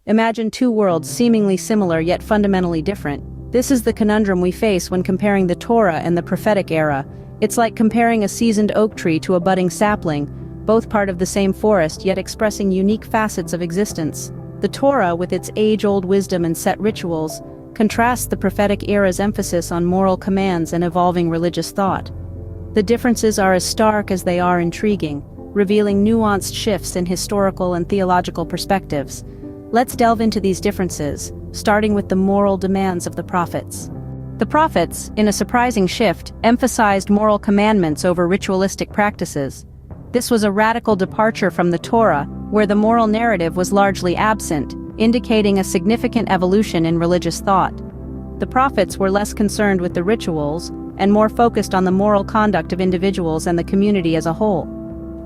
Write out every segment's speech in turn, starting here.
Imagine two worlds seemingly similar yet fundamentally different. This is the conundrum we face when comparing the Torah and the prophetic era. It's like comparing a seasoned oak tree to a budding sapling, both part of the same forest yet expressing unique facets of existence. The Torah, with its age-old wisdom and set rituals, contrasts the prophetic era's emphasis on moral commands and evolving religious thought. The differences are as stark as they are intriguing, revealing nuanced shifts in historical and theological perspectives. Let's delve into these differences, starting with the moral demands of the prophets. The prophets, in a surprising shift, emphasized moral commandments over ritualistic practices. This was a radical departure from the Torah, where the moral narrative was largely absent, indicating a significant evolution in religious thought. The prophets were less concerned with the rituals and more focused on the moral conduct of individuals and the community as a whole.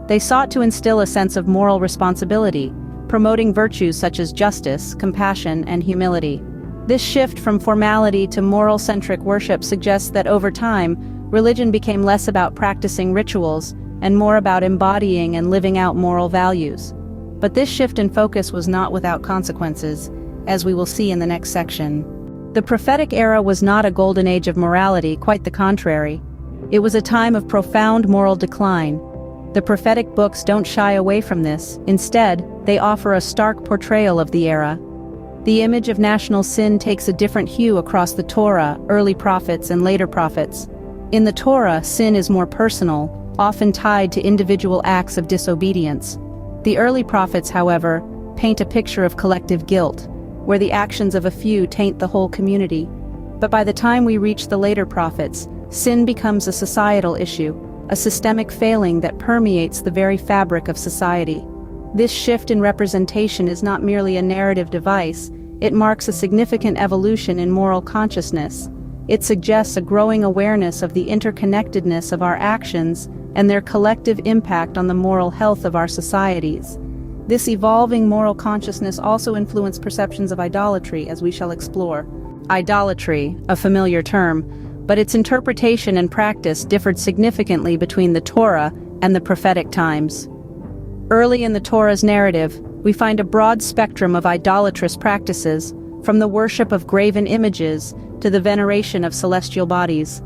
They sought to instill a sense of moral responsibility, promoting virtues such as justice, compassion, and humility. This shift from formality to moral-centric worship suggests that over time, religion became less about practicing rituals and more about embodying and living out moral values. But this shift in focus was not without consequences, as we will see in the next section. The prophetic era was not a golden age of morality, quite the contrary. It was a time of profound moral decline. The prophetic books don't shy away from this. Instead, they offer a stark portrayal of the era. The image of national sin takes a different hue across the Torah, early prophets, and later prophets. In the Torah, sin is more personal, often tied to individual acts of disobedience. The early prophets, however, paint a picture of collective guilt, where the actions of a few taint the whole community. But by the time we reach the later prophets, sin becomes a societal issue, a systemic failing that permeates the very fabric of society. This shift in representation is not merely a narrative device, it marks a significant evolution in moral consciousness. It suggests a growing awareness of the interconnectedness of our actions and their collective impact on the moral health of our societies. This evolving moral consciousness also influenced perceptions of idolatry, as we shall explore. Idolatry, a familiar term, but its interpretation and practice differed significantly between the Torah and the prophetic times. Early in the Torah's narrative, we find a broad spectrum of idolatrous practices, from the worship of graven images to the veneration of celestial bodies.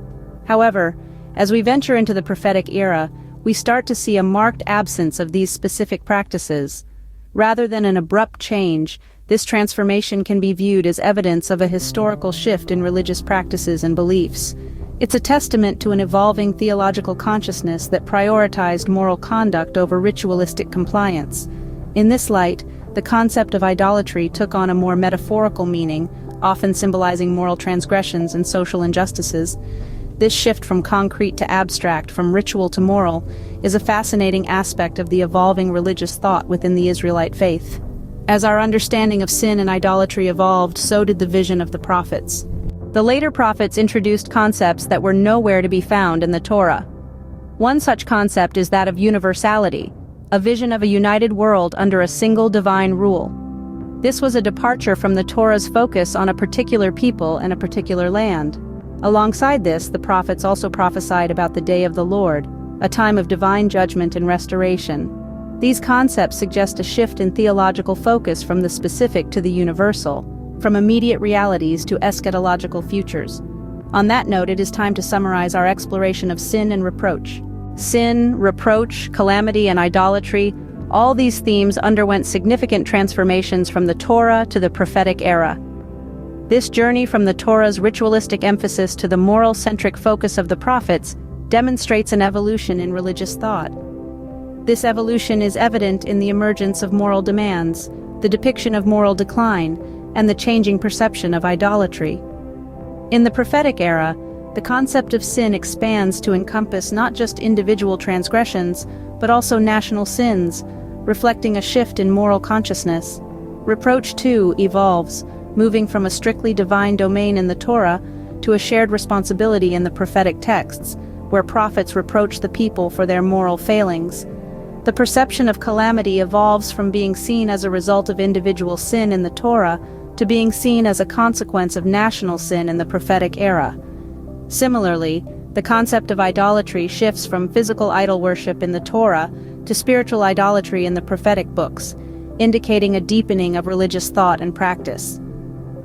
However, as we venture into the prophetic era, we start to see a marked absence of these specific practices. Rather than an abrupt change, this transformation can be viewed as evidence of a historical shift in religious practices and beliefs. It's a testament to an evolving theological consciousness that prioritized moral conduct over ritualistic compliance. In this light, the concept of idolatry took on a more metaphorical meaning, often symbolizing moral transgressions and social injustices. This shift from concrete to abstract, from ritual to moral, is a fascinating aspect of the evolving religious thought within the Israelite faith. As our understanding of sin and idolatry evolved, so did the vision of the prophets. The later prophets introduced concepts that were nowhere to be found in the Torah. One such concept is that of universality, a vision of a united world under a single divine rule. This was a departure from the Torah's focus on a particular people and a particular land. Alongside this, the prophets also prophesied about the day of the Lord, a time of divine judgment and restoration. These concepts suggest a shift in theological focus from the specific to the universal, from immediate realities to eschatological futures. On that note, it is time to summarize our exploration of sin and reproach. Sin, reproach, calamity, and idolatry, all these themes underwent significant transformations from the Torah to the prophetic era. This journey from the Torah's ritualistic emphasis to the moral-centric focus of the prophets demonstrates an evolution in religious thought. This evolution is evident in the emergence of moral demands, the depiction of moral decline, and the changing perception of idolatry. In the prophetic era, the concept of sin expands to encompass not just individual transgressions, but also national sins, reflecting a shift in moral consciousness. Reproach, too, evolves, moving from a strictly divine domain in the Torah to a shared responsibility in the prophetic texts, where prophets reproach the people for their moral failings. The perception of calamity evolves from being seen as a result of individual sin in the Torah to being seen as a consequence of national sin in the prophetic era. Similarly, the concept of idolatry shifts from physical idol worship in the Torah to spiritual idolatry in the prophetic books. indicating a deepening of religious thought and practice.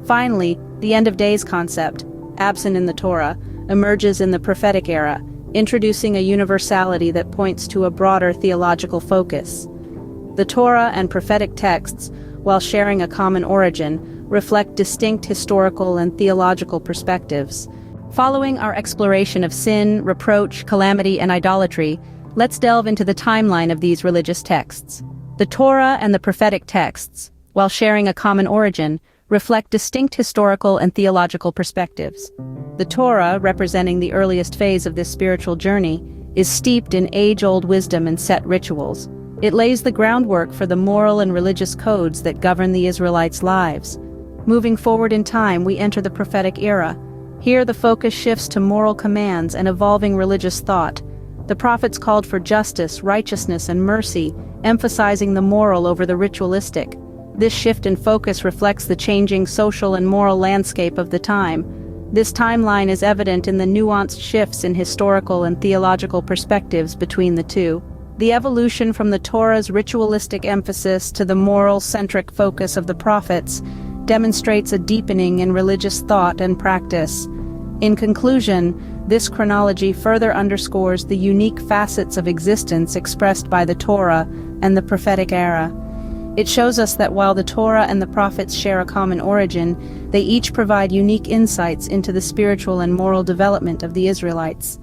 Finally, the end of days concept, absent in the Torah, emerges in the prophetic era, introducing a universality that points to a broader theological focus. The Torah and prophetic texts, while sharing a common origin, reflect distinct historical and theological perspectives. Following our exploration of sin, reproach, calamity, and idolatry, let's delve into the timeline of these religious texts. The Torah and the prophetic texts, while sharing a common origin, reflect distinct historical and theological perspectives. The Torah, representing the earliest phase of this spiritual journey, is steeped in age-old wisdom and set rituals. It lays the groundwork for the moral and religious codes that govern the Israelites' lives. Moving forward in time, we enter the prophetic era. Here the focus shifts to moral commands and evolving religious thought. The prophets called for justice, righteousness, and mercy, emphasizing the moral over the ritualistic. This shift in focus reflects the changing social and moral landscape of the time. This timeline is evident in the nuanced shifts in historical and theological perspectives between the two. The evolution from the Torah's ritualistic emphasis to the moral-centric focus of the prophets demonstrates a deepening in religious thought and practice. In conclusion, this chronology further underscores the unique facets of existence expressed by the Torah and the prophetic era. It shows us that while the Torah and the prophets share a common origin, they each provide unique insights into the spiritual and moral development of the Israelites.